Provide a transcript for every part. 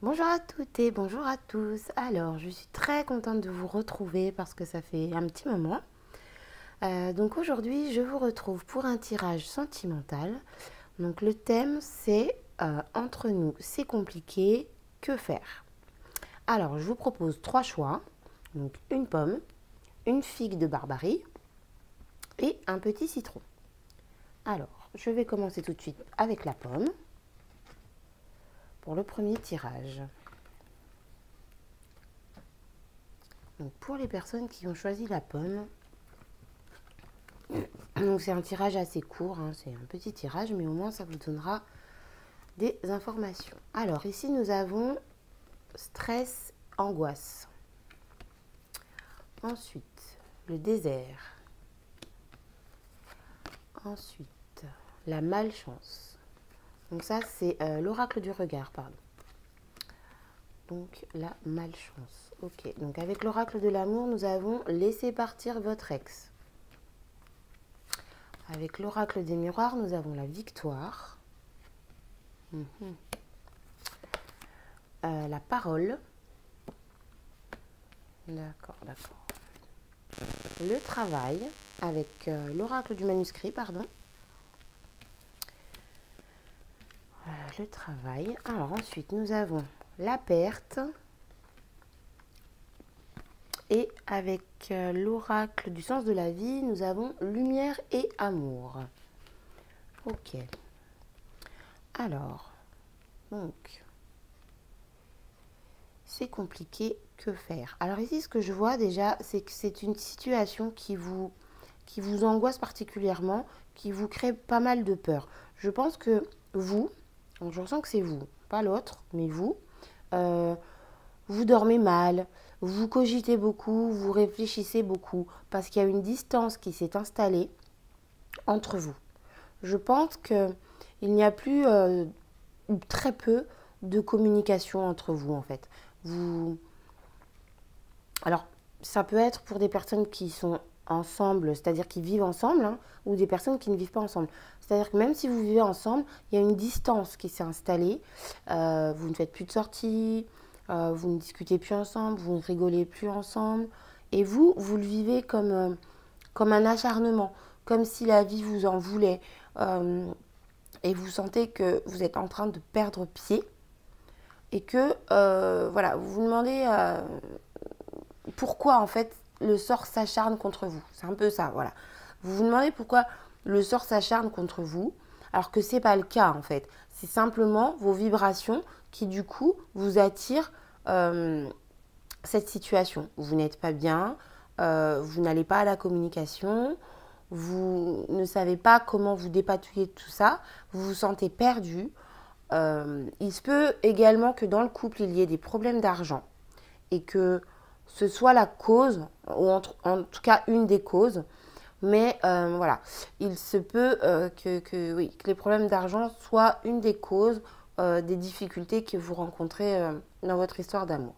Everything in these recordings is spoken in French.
Bonjour à toutes et bonjour à tous. Alors, je suis très contente de vous retrouver parce que ça fait un petit moment. Donc aujourd'hui, je vous retrouve pour un tirage sentimental. Donc le thème, c'est entre nous, c'est compliqué, que faire? Alors, je vous propose trois choix. Donc une pomme, une figue de Barbarie et un petit citron. Alors, je vais commencer tout de suite avec la pomme pour le premier tirage. Donc pour les personnes qui ont choisi la pomme, donc c'est un tirage assez court, hein, c'est un petit tirage, mais au moins ça vous donnera des informations. Alors ici nous avons stress, angoisse. Ensuite, le désert. Ensuite, la malchance. Donc ça c'est l'oracle du regard, pardon. Donc la malchance. Ok, donc avec l'oracle de l'amour, nous avons laissé partir votre ex. Avec l'oracle des miroirs, nous avons la victoire. La parole. D'accord, d'accord. Le travail, avec l'oracle du manuscrit, pardon. Le travail. Alors ensuite, nous avons la perte. Et avec l'oracle du sens de la vie, nous avons lumière et amour. Ok. Alors, donc, c'est compliqué, que faire? Alors ici, ce que je vois déjà, c'est que c'est une situation qui vous angoisse particulièrement, qui vous crée pas mal de peur. Je pense que vous, donc je ressens que c'est vous, pas l'autre, mais vous, euh, vous dormez mal, vous cogitez beaucoup, vous réfléchissez beaucoup, parce qu'il y a une distance qui s'est installée entre vous. Je pense qu'il n'y a plus, ou très peu, de communication entre vous, en fait. Vous... Alors, ça peut être pour des personnes qui sont ensemble, c'est-à-dire qui vivent ensemble, hein, ou des personnes qui ne vivent pas ensemble. C'est-à-dire que même si vous vivez ensemble, il y a une distance qui s'est installée. Vous ne faites plus de sorties, vous ne discutez plus ensemble, vous ne rigolez plus ensemble. Et vous, vous le vivez comme un acharnement, comme si la vie vous en voulait. Euh, et vous sentez que vous êtes en train de perdre pied. Et que, voilà, vous vous demandez pourquoi en fait le sort s'acharne contre vous. C'est un peu ça, voilà. Vous vous demandez pourquoi le sort s'acharne contre vous, alors que c'est pas le cas en fait. C'est simplement vos vibrations qui du coup vous attirent cette situation. Vous n'êtes pas bien, vous n'allez pas à la communication, vous ne savez pas comment vous dépatouiller de tout ça, vous vous sentez perdu. Il se peut également que dans le couple il y ait des problèmes d'argent et que ce soit la cause, ou en tout cas une des causes. Mais voilà, il se peut oui, que les problèmes d'argent soient une des causes des difficultés que vous rencontrez dans votre histoire d'amour.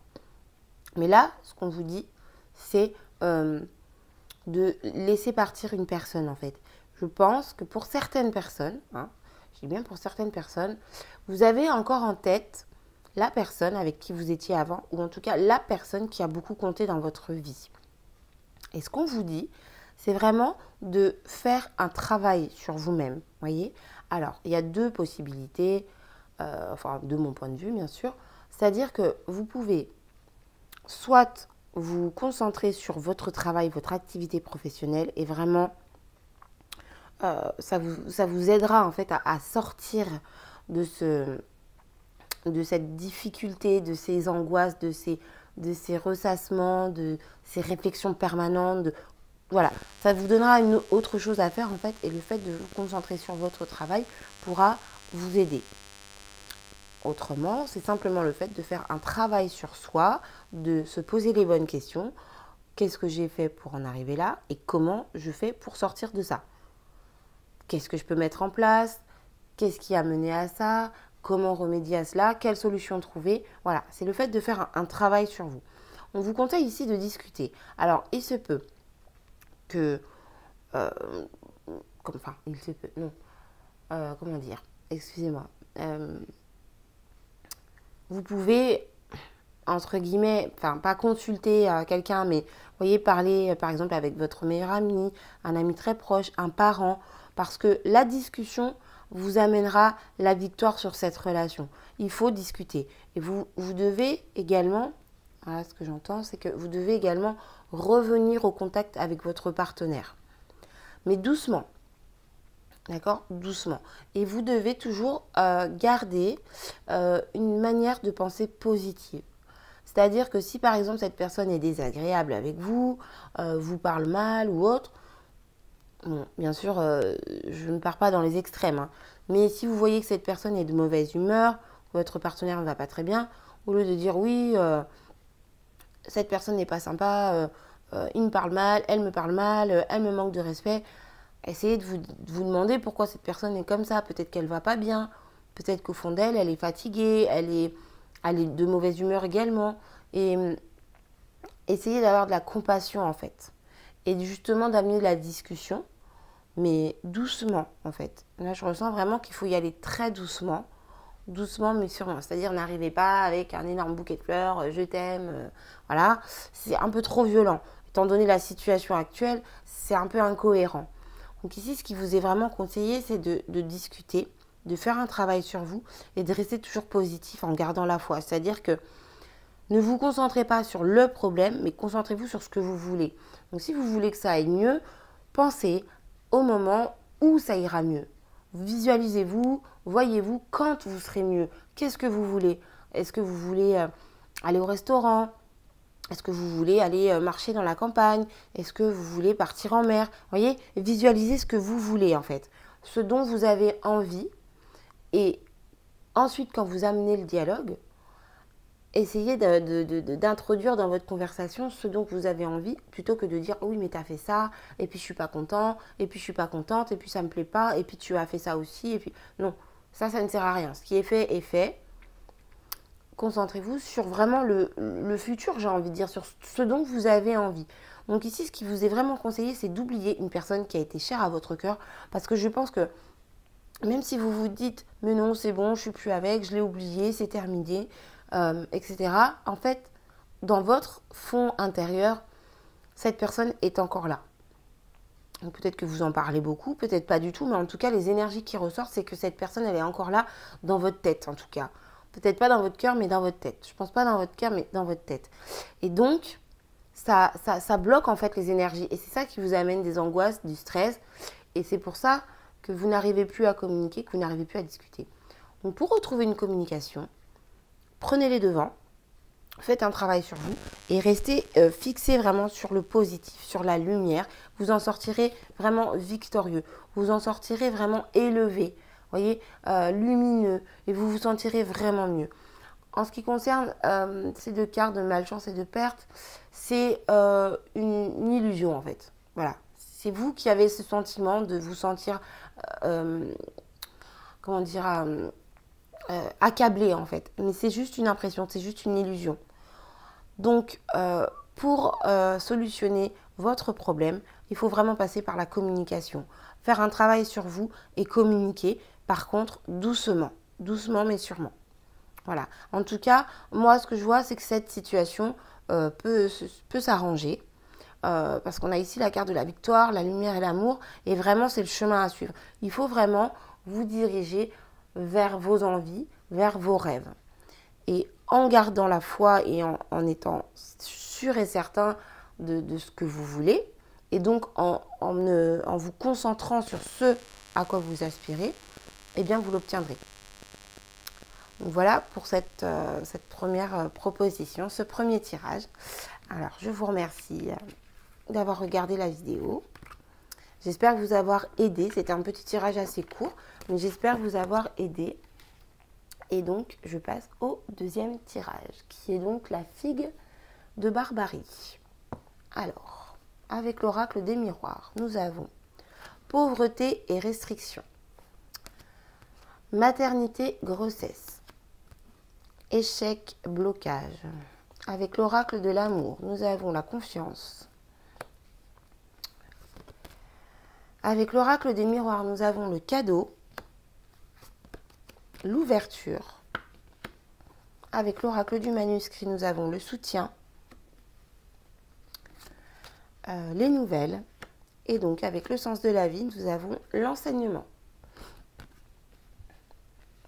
Mais là, ce qu'on vous dit, c'est de laisser partir une personne en fait. Je pense que pour certaines personnes, hein, je dis bien pour certaines personnes, vous avez encore en tête la personne avec qui vous étiez avant, ou en tout cas la personne qui a beaucoup compté dans votre vie. Et ce qu'on vous dit, c'est vraiment de faire un travail sur vous-même, voyez. Alors, il y a deux possibilités, enfin de mon point de vue bien sûr, c'est-à-dire que vous pouvez soit vous concentrer sur votre travail, votre activité professionnelle et vraiment ça vous aidera en fait à sortir de, de cette difficulté, de ces angoisses, de ces ressassements, de ces réflexions permanentes. Voilà, ça vous donnera une autre chose à faire en fait et le fait de vous concentrer sur votre travail pourra vous aider. Autrement, c'est simplement le fait de faire un travail sur soi, de se poser les bonnes questions. Qu'est-ce que j'ai fait pour en arriver là et comment je fais pour sortir de ça? Qu'est-ce que je peux mettre en place? Qu'est-ce qui a mené à ça? Comment remédier à cela? Quelle solution trouver? Voilà, c'est le fait de faire un travail sur vous. On vous conseille ici de discuter. Alors, il se peut que... euh, enfin, il se peut... Non. Comment dire? Excusez-moi. vous pouvez, entre guillemets, enfin pas consulter quelqu'un, mais vous voyez, parler par exemple avec votre meilleur ami, un ami très proche, un parent, parce que la discussion vous amènera la victoire sur cette relation. Il faut discuter. Et vous devez également, voilà ce que j'entends, c'est que vous devez également revenir au contact avec votre partenaire. Mais doucement. D'accord? Doucement. Et vous devez toujours garder une manière de penser positive. C'est-à-dire que si par exemple cette personne est désagréable avec vous, vous parle mal ou autre, bon, bien sûr, je ne pars pas dans les extrêmes, hein, mais si vous voyez que cette personne est de mauvaise humeur, votre partenaire ne va pas très bien, au lieu de dire oui, cette personne n'est pas sympa, il me parle mal, elle me manque de respect, essayez de vous demander pourquoi cette personne est comme ça. Peut-être qu'elle ne va pas bien, peut-être qu'au fond d'elle, elle est fatiguée, elle est de mauvaise humeur également. Et essayez d'avoir de la compassion en fait. Et justement d'amener de la discussion, mais doucement en fait. Là, je ressens vraiment qu'il faut y aller très doucement. Doucement mais sûrement. C'est-à-dire n'arrivez pas avec un énorme bouquet de fleurs, je t'aime, voilà. C'est un peu trop violent. Étant donné la situation actuelle, c'est un peu incohérent. Donc ici, ce qui vous est vraiment conseillé, c'est de discuter, de faire un travail sur vous et de rester toujours positif en gardant la foi. C'est-à-dire que ne vous concentrez pas sur le problème, mais concentrez-vous sur ce que vous voulez. Donc si vous voulez que ça aille mieux, pensez au moment où ça ira mieux. Visualisez-vous, voyez-vous quand vous serez mieux. Qu'est-ce que vous voulez? Est-ce que vous voulez aller au restaurant? Est-ce que vous voulez aller marcher dans la campagne? Est-ce que vous voulez partir en mer? Vous voyez, visualisez ce que vous voulez en fait. Ce dont vous avez envie. Et ensuite, quand vous amenez le dialogue, essayez d'introduire dans votre conversation ce dont vous avez envie, plutôt que de dire oui mais t'as fait ça, et puis je suis pas content, et puis je suis pas contente, et puis ça me plaît pas, et puis tu as fait ça aussi, et puis non, ça ne sert à rien. Ce qui est fait est fait. Concentrez-vous sur vraiment le futur, j'ai envie de dire, sur ce dont vous avez envie. Donc ici, ce qui vous est vraiment conseillé, c'est d'oublier une personne qui a été chère à votre cœur, parce que je pense que même si vous vous dites « mais non, c'est bon, je suis plus avec, je l'ai oublié, c'est terminé », etc. En fait, dans votre fond intérieur, cette personne est encore là. Donc peut-être que vous en parlez beaucoup, peut-être pas du tout, mais en tout cas, les énergies qui ressortent, c'est que cette personne, elle est encore là dans votre tête, en tout cas. Peut-être pas dans votre cœur, mais dans votre tête. Je pense pas dans votre cœur, mais dans votre tête. Et donc, ça bloque en fait les énergies. Et c'est ça qui vous amène des angoisses, du stress. Et c'est pour ça que vous n'arrivez plus à communiquer, que vous n'arrivez plus à discuter. Donc pour retrouver une communication, prenez les devants, faites un travail sur vous et restez fixé vraiment sur le positif, sur la lumière. Vous en sortirez vraiment victorieux. Vous en sortirez vraiment élevé. Voyez, lumineux, et vous vous sentirez vraiment mieux. En ce qui concerne ces deux cartes de malchance et de perte, c'est une illusion en fait. Voilà, c'est vous qui avez ce sentiment de vous sentir, comment dire, accablé en fait. Mais c'est juste une impression, c'est juste une illusion. Donc, pour solutionner votre problème, il faut vraiment passer par la communication. Faire un travail sur vous et communiquer. Par contre, doucement. Doucement, mais sûrement. Voilà. En tout cas, moi, ce que je vois, c'est que cette situation peut s'arranger. Parce qu'on a ici la carte de la victoire, la lumière et l'amour. Et vraiment, c'est le chemin à suivre. Il faut vraiment vous diriger vers vos envies, vers vos rêves. Et en gardant la foi et en étant sûr et certain de ce que vous voulez, et donc en vous concentrant sur ce à quoi vous aspirez, eh bien vous l'obtiendrez. Donc voilà pour cette première proposition, ce premier tirage. Alors je vous remercie d'avoir regardé la vidéo. J'espère vous avoir aidé. C'était un petit tirage assez court, mais j'espère vous avoir aidé. Et donc, je passe au deuxième tirage, qui est donc la figue de Barbarie. Alors, avec l'oracle des miroirs, nous avons pauvreté et restriction, maternité, grossesse, échec, blocage. Avec l'oracle de l'amour, nous avons la confiance. Avec l'oracle des miroirs, nous avons le cadeau, l'ouverture. avec l'oracle du manuscrit, nous avons le soutien, les nouvelles. Et donc, avec le sens de la vie, nous avons l'enseignement.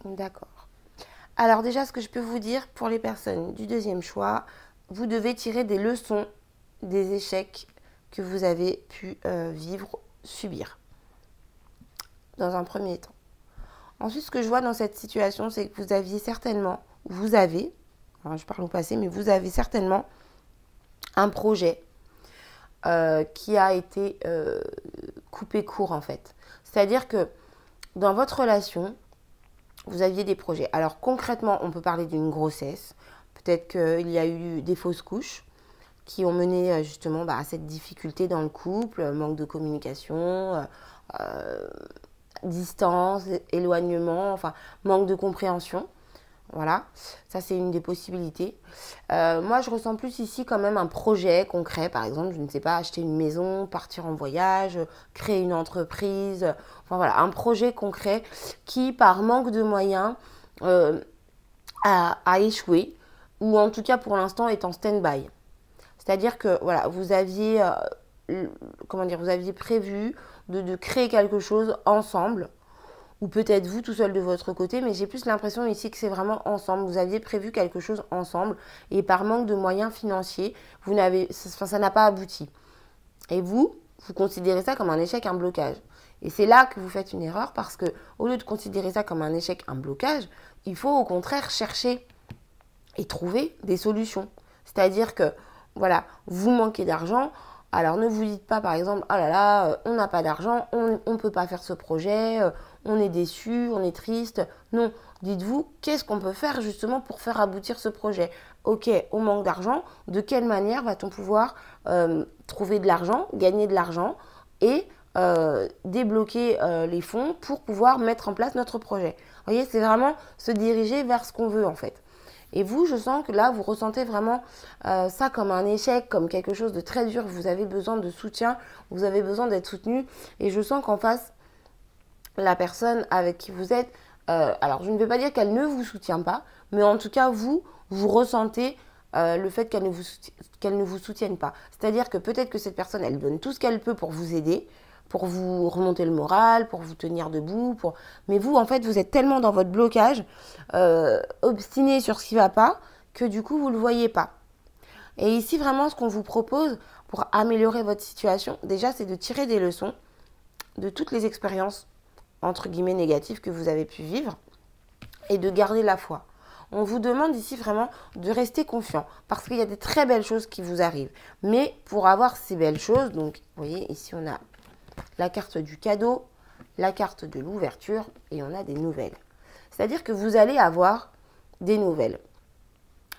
D'accord. Alors déjà, ce que je peux vous dire pour les personnes du deuxième choix, vous devez tirer des leçons des échecs que vous avez pu vivre, subir, dans un premier temps. Ensuite, ce que je vois dans cette situation, c'est que vous aviez certainement, alors je parle au passé, mais vous avez certainement un projet qui a été coupé court en fait. C'est-à-dire que dans votre relation, vous aviez des projets. Alors concrètement, on peut parler d'une grossesse. Peut-être qu'il y a eu des fausses couches qui ont mené justement à cette difficulté dans le couple, manque de communication, distance, éloignement, enfin manque de compréhension. Voilà, ça c'est une des possibilités. Moi je ressens plus ici quand même un projet concret, par exemple, je ne sais pas, acheter une maison, partir en voyage, créer une entreprise, enfin voilà, un projet concret qui par manque de moyens a échoué, ou en tout cas pour l'instant est en stand-by. C'est-à-dire que voilà, vous aviez, vous aviez prévu de créer quelque chose ensemble, ou peut-être vous tout seul de votre côté, mais j'ai plus l'impression ici que c'est vraiment ensemble. Vous aviez prévu quelque chose ensemble et par manque de moyens financiers, ça n'a pas abouti. Et vous considérez ça comme un échec, un blocage. Et c'est là que vous faites une erreur parce que au lieu de considérer ça comme un échec, un blocage, il faut au contraire chercher et trouver des solutions. C'est-à-dire que, voilà, vous manquez d'argent. Alors ne vous dites pas par exemple, oh là là, on n'a pas d'argent, on ne peut pas faire ce projet, on est déçu, on est triste. Non, dites-vous, qu'est-ce qu'on peut faire justement pour faire aboutir ce projet? Ok, on manque d'argent, de quelle manière va-t-on pouvoir trouver de l'argent, gagner de l'argent et débloquer les fonds pour pouvoir mettre en place notre projet? Vous voyez, c'est vraiment se diriger vers ce qu'on veut en fait. Et vous, je sens que là, vous ressentez vraiment ça comme un échec, comme quelque chose de très dur. Vous avez besoin de soutien, vous avez besoin d'être soutenu. Et je sens qu'en face, la personne avec qui vous êtes, alors je ne vais pas dire qu'elle ne vous soutient pas, mais en tout cas, vous ressentez le fait qu'elle ne vous soutienne pas. C'est-à-dire que peut-être que cette personne, elle donne tout ce qu'elle peut pour vous aider, pour vous remonter le moral, pour vous tenir debout. Mais vous, en fait, vous êtes tellement dans votre blocage, obstiné sur ce qui ne va pas, que du coup, vous ne le voyez pas. Et ici, vraiment, ce qu'on vous propose pour améliorer votre situation, déjà, c'est de tirer des leçons de toutes les expériences, entre guillemets, négatives que vous avez pu vivre et de garder la foi. On vous demande ici vraiment de rester confiant parce qu'il y a des très belles choses qui vous arrivent. Mais pour avoir ces belles choses, donc, vous voyez, ici, on a la carte du cadeau, la carte de l'ouverture et on a des nouvelles. C'est-à-dire que vous allez avoir des nouvelles.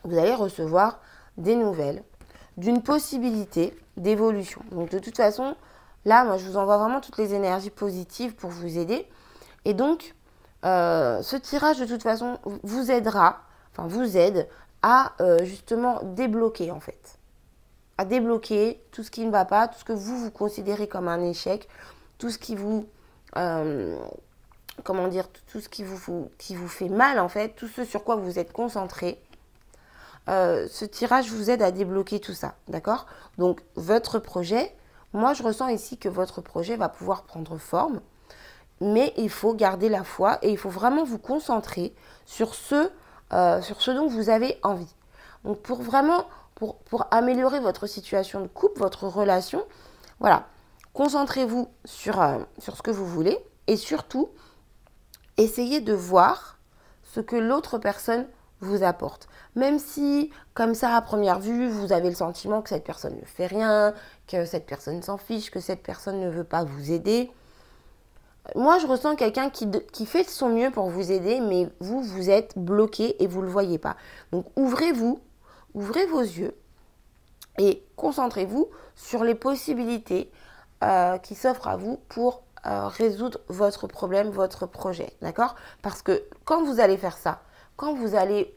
Vous allez recevoir des nouvelles d'une possibilité d'évolution. Donc de toute façon, là, moi, je vous envoie vraiment toutes les énergies positives pour vous aider. Et donc, ce tirage, de toute façon, vous aide à justement débloquer, en fait. À débloquer tout ce qui ne va pas, tout ce que vous considérez comme un échec, tout ce qui vous, tout ce qui vous fait mal en fait, tout ce sur quoi vous êtes concentré. Ce tirage vous aide à débloquer tout ça, d'accord? Donc votre projet, moi je ressens ici que votre projet va pouvoir prendre forme, mais il faut garder la foi et il faut vraiment vous concentrer sur ce dont vous avez envie. Donc pour améliorer votre situation de couple, votre relation, voilà, concentrez-vous sur ce que vous voulez et surtout, essayez de voir ce que l'autre personne vous apporte. Même si, comme ça, à première vue, vous avez le sentiment que cette personne ne fait rien, que cette personne s'en fiche, que cette personne ne veut pas vous aider. Moi, je ressens quelqu'un qui fait de son mieux pour vous aider, mais vous êtes bloqué et vous ne le voyez pas. Donc, ouvrez vos yeux et concentrez-vous sur les possibilités qui s'offrent à vous pour résoudre votre problème, votre projet, d'accord? Parce que quand vous allez faire ça, quand vous allez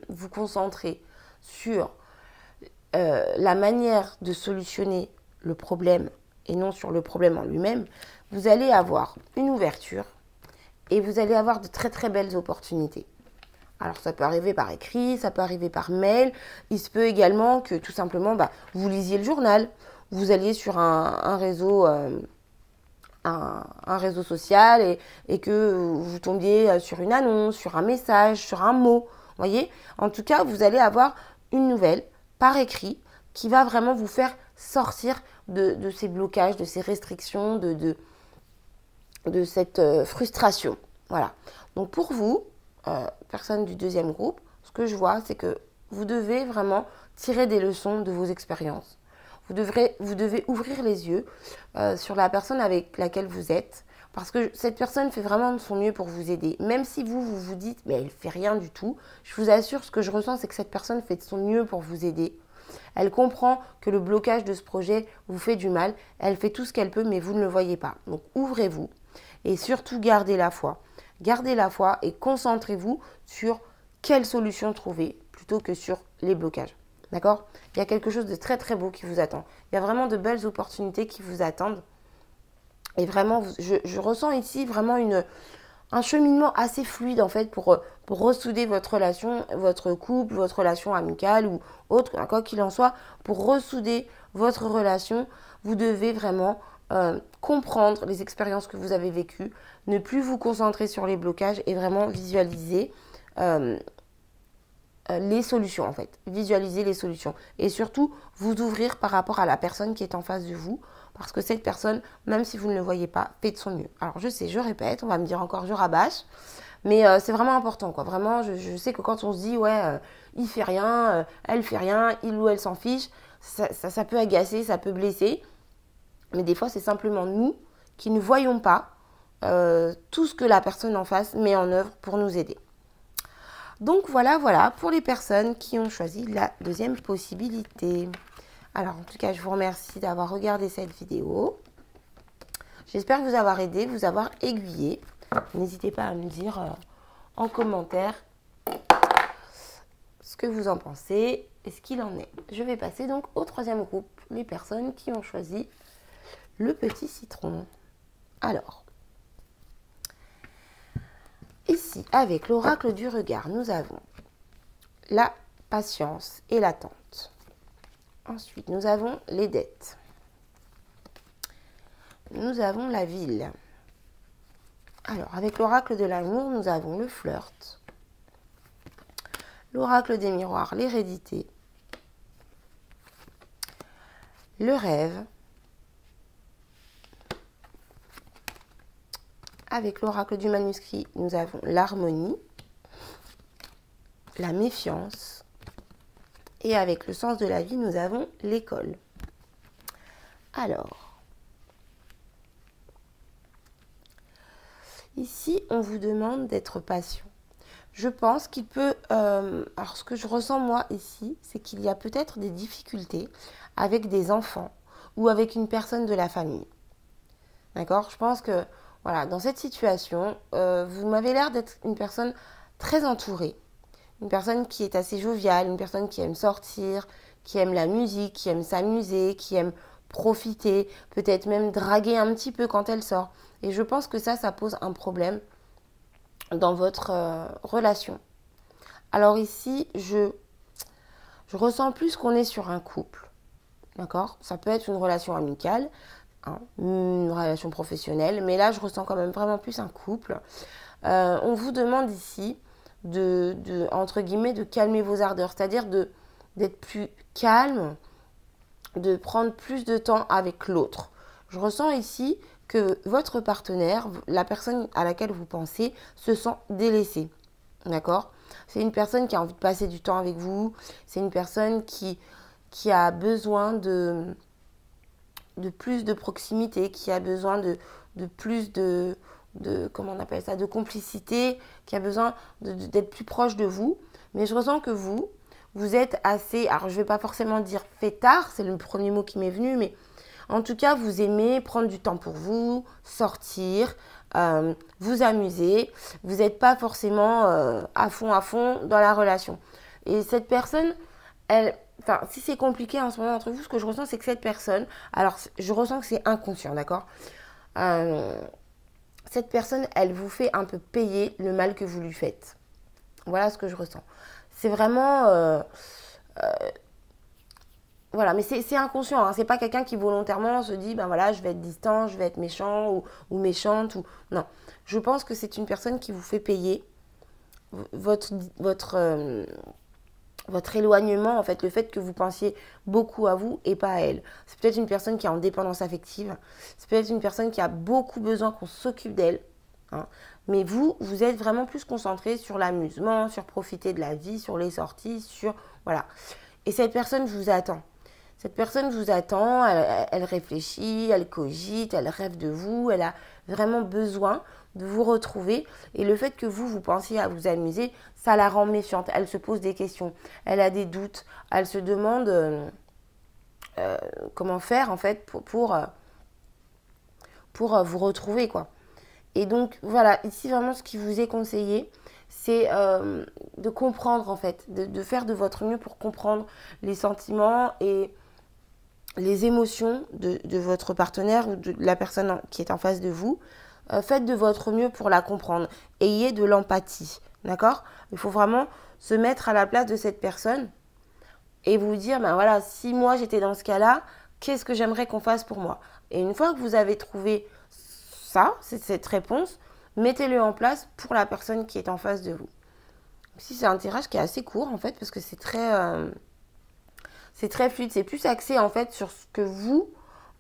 vous concentrer sur la manière de solutionner le problème et non sur le problème en lui-même, vous allez avoir une ouverture et vous allez avoir de très très belles opportunités. Alors ça peut arriver par écrit, ça peut arriver par mail. Il se peut également que tout simplement vous lisiez le journal, vous alliez sur un réseau, un réseau social et que vous tombiez sur une annonce, sur un message, sur un mot. Voyez, en tout cas, vous allez avoir une nouvelle par écrit qui va vraiment vous faire sortir de ces blocages, de ces restrictions, de cette frustration. Voilà. Donc pour vous, personne du deuxième groupe, ce que je vois, c'est que vous devez vraiment tirer des leçons de vos expériences. Vous devez ouvrir les yeux sur la personne avec laquelle vous êtes, parce que cette personne fait vraiment de son mieux pour vous aider. Même si vous dites, mais elle ne fait rien du tout, je vous assure, ce que je ressens, c'est que cette personne fait de son mieux pour vous aider. Elle comprend que le blocage de ce projet vous fait du mal. Elle fait tout ce qu'elle peut, mais vous ne le voyez pas. Donc ouvrez-vous et surtout gardez la foi. Gardez la foi et concentrez-vous sur quelle solution trouver plutôt que sur les blocages. D'accord? Il y a quelque chose de très très beau qui vous attend. Il y a vraiment de belles opportunités qui vous attendent. Et vraiment, je ressens ici vraiment un cheminement assez fluide en fait pour ressouder votre relation, votre couple, votre relation amicale ou autre, quoi qu'il en soit. Pour ressouder votre relation, vous devez vraiment comprendre les expériences que vous avez vécues, ne plus vous concentrer sur les blocages et vraiment visualiser les solutions en fait. Visualiser les solutions. Et surtout, vous ouvrir par rapport à la personne qui est en face de vous. Parce que cette personne, même si vous ne le voyez pas, fait de son mieux. Alors je sais, je répète, on va me dire encore je rabâche. Mais c'est vraiment important, quoi. Vraiment, je sais que quand on se dit, ouais, il fait rien, elle fait rien, il ou elle s'en fiche, ça peut agacer, ça peut blesser. Mais des fois, c'est simplement nous qui ne voyons pas tout ce que la personne en face met en œuvre pour nous aider. Donc voilà pour les personnes qui ont choisi la deuxième possibilité. Alors en tout cas, je vous remercie d'avoir regardé cette vidéo. J'espère vous avoir aidé, vous avoir aiguillé. N'hésitez pas à me dire en commentaire ce que vous en pensez et ce qu'il en est. Je vais passer donc au troisième groupe, les personnes qui ont choisi le petit citron. Alors, ici, avec l'oracle du regard, nous avons la patience et l'attente. Ensuite, nous avons les dettes. Nous avons la ville. Alors, avec l'oracle de l'amour, nous avons le flirt. L'oracle des miroirs, l'hérédité. Le rêve. Avec l'oracle du manuscrit, nous avons l'harmonie, la méfiance. Et avec le sens de la vie, nous avons l'école. Alors, ici, on vous demande d'être patient. Je pense qu'il peut... alors, ce que je ressens, moi, ici, c'est qu'il y a peut-être des difficultés avec des enfants ou avec une personne de la famille. D'accord? Je pense que, voilà, dans cette situation, vous m'avez l'air d'être une personne très entourée. Une personne qui est assez joviale, une personne qui aime sortir, qui aime la musique, qui aime s'amuser, qui aime profiter, peut-être même draguer un petit peu quand elle sort. Et je pense que ça pose un problème dans votre relation. Alors ici, je ressens plus qu'on est sur un couple. D'accord? Ça peut être une relation amicale, hein, une relation professionnelle, mais là, je ressens quand même vraiment plus un couple. On vous demande ici entre guillemets, de calmer vos ardeurs, c'est-à-dire d'être plus calme, de prendre plus de temps avec l'autre. Je ressens ici que votre partenaire, la personne à laquelle vous pensez, se sent délaissée. D'accord? C'est une personne qui a envie de passer du temps avec vous, c'est une personne qui a besoin de plus de proximité, qui a besoin de plus comment on appelle ça, de complicité, qui a besoin d'être plus proche de vous. Mais je ressens que vous êtes assez, alors je ne vais pas forcément dire fêtard, c'est le premier mot qui m'est venu, mais en tout cas, vous aimez prendre du temps pour vous, sortir, vous amuser. Vous n'êtes pas forcément à fond dans la relation. Et cette personne, si c'est compliqué en ce moment entre vous, ce que je ressens, c'est que cette personne, alors je ressens que c'est inconscient, d'accord? Cette personne, elle vous fait un peu payer le mal que vous lui faites. Voilà ce que je ressens. C'est vraiment... voilà, mais c'est inconscient, hein. C'est pas quelqu'un qui volontairement se dit, ben voilà, je vais être distant, je vais être méchant ou méchante. Non, je pense que c'est une personne qui vous fait payer votre, votre, euh, votre éloignement, en fait, le fait que vous pensiez beaucoup à vous et pas à elle. C'est peut-être une personne qui est en dépendance affective, c'est peut-être une personne qui a beaucoup besoin qu'on s'occupe d'elle, hein. Mais vous, vous êtes vraiment plus concentré sur l'amusement, sur profiter de la vie, sur les sorties, sur... Voilà. Et cette personne vous attend. Cette personne vous attend, elle réfléchit, elle cogite, elle rêve de vous, elle a vraiment besoin de vous retrouver. Et le fait que vous pensiez à vous amuser, ça la rend méfiante. Elle se pose des questions, elle a des doutes, elle se demande comment faire en fait pour vous retrouver, quoi. Et donc voilà, ici vraiment ce qui vous est conseillé, c'est de comprendre en fait, de faire de votre mieux pour comprendre les sentiments et les émotions de votre partenaire ou de la personne qui est en face de vous. Faites de votre mieux pour la comprendre. Ayez de l'empathie, d'accord? Il faut vraiment se mettre à la place de cette personne et vous dire, ben voilà, si moi j'étais dans ce cas-là, qu'est-ce que j'aimerais qu'on fasse pour moi? Et une fois que vous avez trouvé ça, cette réponse, mettez-le en place pour la personne qui est en face de vous. Ici, c'est un tirage qui est assez court en fait, parce que c'est très fluide, c'est plus axé en fait sur ce que vous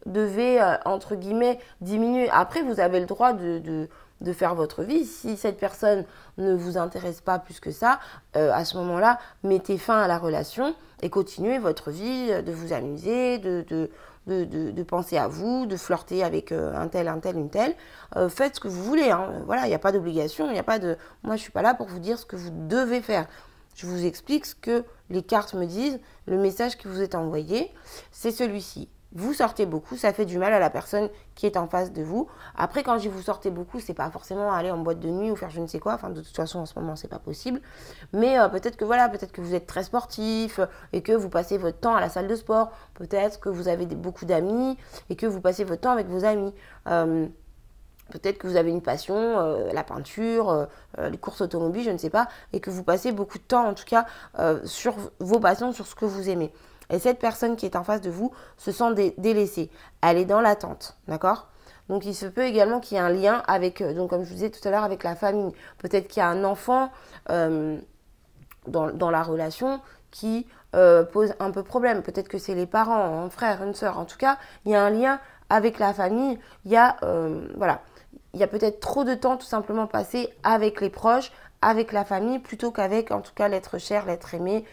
devez, entre guillemets, diminuer. Après, vous avez le droit de faire votre vie. Si cette personne ne vous intéresse pas plus que ça, à ce moment-là, mettez fin à la relation et continuez votre vie, de vous amuser, de penser à vous, de flirter avec un tel, une telle. Faites ce que vous voulez, hein. Voilà, il n'y a pas d'obligation, il n'y a pas de... Moi, je ne suis pas là pour vous dire ce que vous devez faire. Je vous explique ce que les cartes me disent, le message qui vous est envoyé, c'est celui-ci. Vous sortez beaucoup, ça fait du mal à la personne qui est en face de vous. Après, quand je dis vous sortez beaucoup, c'est pas forcément aller en boîte de nuit ou faire je ne sais quoi. Enfin, de toute façon, en ce moment, c'est pas possible. Mais peut-être que voilà, peut-être que vous êtes très sportif et que vous passez votre temps à la salle de sport. Peut-être que vous avez beaucoup d'amis et que vous passez votre temps avec vos amis. Peut-être que vous avez une passion, la peinture, les courses automobiles, je ne sais pas, et que vous passez beaucoup de temps, en tout cas, sur vos passions, sur ce que vous aimez. Et cette personne qui est en face de vous se sent délaissée. Elle est dans l'attente, d'accord? Donc, il se peut également qu'il y ait un lien avec, donc comme je vous disais tout à l'heure, avec la famille. Peut-être qu'il y a un enfant dans la relation qui pose un peu problème. Peut-être que c'est les parents, un frère, une sœur. En tout cas, il y a un lien avec la famille. Il y a, voilà. Il y a peut-être trop de temps tout simplement passé avec les proches, avec la famille, plutôt qu'avec, en tout cas, l'être cher, l'être aimé,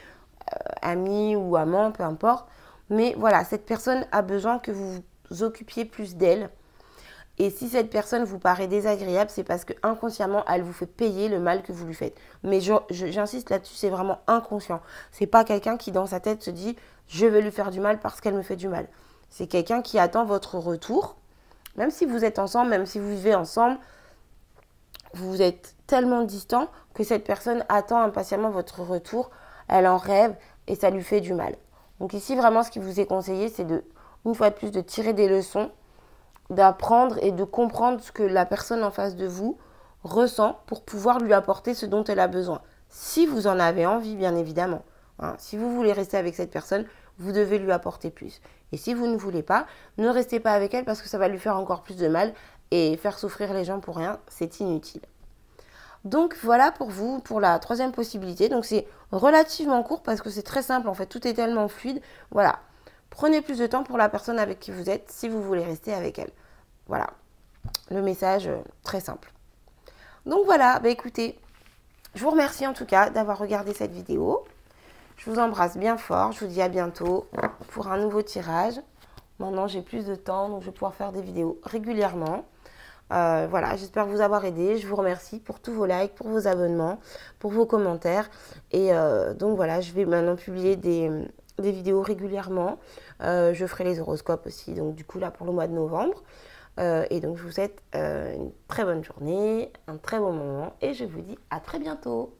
ami ou amant, peu importe. Mais voilà, cette personne a besoin que vous vous occupiez plus d'elle. Et si cette personne vous paraît désagréable, c'est parce que inconsciemment, elle vous fait payer le mal que vous lui faites. Mais j'insiste là-dessus, c'est vraiment inconscient. C'est pas quelqu'un qui, dans sa tête, se dit « je vais lui faire du mal parce qu'elle me fait du mal ». C'est quelqu'un qui attend votre retour. Même si vous êtes ensemble, même si vous vivez ensemble, vous êtes tellement distant que cette personne attend impatiemment votre retour. Elle en rêve et ça lui fait du mal. Donc ici, vraiment, ce qui vous est conseillé, c'est une fois de plus, de tirer des leçons, d'apprendre et de comprendre ce que la personne en face de vous ressent pour pouvoir lui apporter ce dont elle a besoin. Si vous en avez envie, bien évidemment. Hein, si vous voulez rester avec cette personne, vous devez lui apporter plus. Et si vous ne voulez pas, ne restez pas avec elle parce que ça va lui faire encore plus de mal et faire souffrir les gens pour rien, c'est inutile. Donc voilà pour vous, pour la troisième possibilité. Donc c'est relativement court parce que c'est très simple en fait, tout est tellement fluide. Voilà, prenez plus de temps pour la personne avec qui vous êtes si vous voulez rester avec elle. Voilà, le message très simple. Donc voilà, bah écoutez, je vous remercie en tout cas d'avoir regardé cette vidéo. Je vous embrasse bien fort, je vous dis à bientôt pour un nouveau tirage. Maintenant j'ai plus de temps, donc je vais pouvoir faire des vidéos régulièrement. Voilà, j'espère vous avoir aidé. Je vous remercie pour tous vos likes, pour vos abonnements, pour vos commentaires. Et donc voilà, je vais maintenant publier des vidéos régulièrement. Je ferai les horoscopes aussi, donc du coup là pour le mois de novembre. Et donc je vous souhaite une très bonne journée, un très bon moment et je vous dis à très bientôt.